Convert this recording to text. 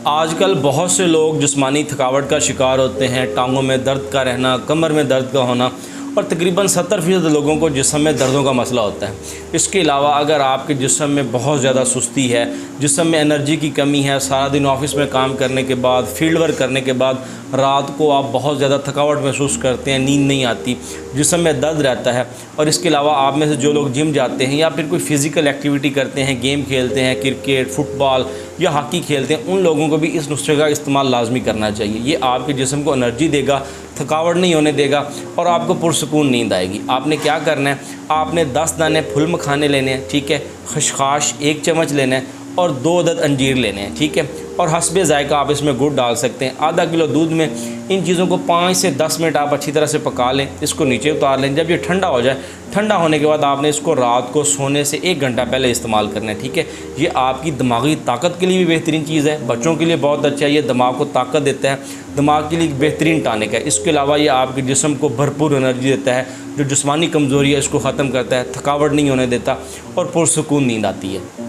आजकल बहुत से लोग जिस्मानी थकावट का शिकार होते हैं। टांगों में दर्द का रहना, कमर में दर्द का होना और तकरीबन 70% लोगों को जिस्म में दर्दों का मसला होता है। इसके अलावा अगर आपके जिस्म में बहुत ज़्यादा सुस्ती है, जिस्म में एनर्जी की कमी है, सारा दिन ऑफिस में काम करने के बाद, फील्ड वर्क करने के बाद रात को आप बहुत ज़्यादा थकावट महसूस करते हैं, नींद नहीं आती, जिस्म में दर्द रहता है, और इसके अलावा आप में से जो लोग जिम जाते हैं या फिर कोई फ़िज़िकल एक्टिविटी करते हैं, गेम खेलते हैं, क्रिकेट, फुटबॉल या हॉकी खेलते हैं, उन लोगों को भी इस नुस्खे का इस्तेमाल लाजमी करना चाहिए। ये आपके जिस्म को एनर्जी देगा, थकावट नहीं होने देगा और आपको पुरसुकून नींद आएगी। आपने क्या करना है, आपने 10 दाने फुल मखाने लेने हैं, ठीक है, खशखाश 1 चम्मच लेना है और 2 अदद अंजीर लेने हैं, ठीक है, और हस्बे ज़ायका आप इसमें गुड़ डाल सकते हैं। आधा किलो दूध में इन चीज़ों को 5 से 10 मिनट आप अच्छी तरह से पका लें, इसको नीचे उतार लें। जब ये ठंडा हो जाए, ठंडा होने के बाद आपने इसको रात को सोने से 1 घंटा पहले इस्तेमाल करना है, ठीक है। ये आपकी दिमागी ताकत के लिए भी बेहतरीन चीज़ है, बच्चों के लिए बहुत अच्छा है, ये दिमाग को ताकत देता है, दिमाग के लिए बेहतरीन टॉनिक है। इसके अलावा ये आपके जिस्म को भरपूर एनर्जी देता है, जो जिस्मानी कमज़ोरी है इसको ख़त्म करता है, थकावट नहीं होने देता और पुरसुकून नींद आती है।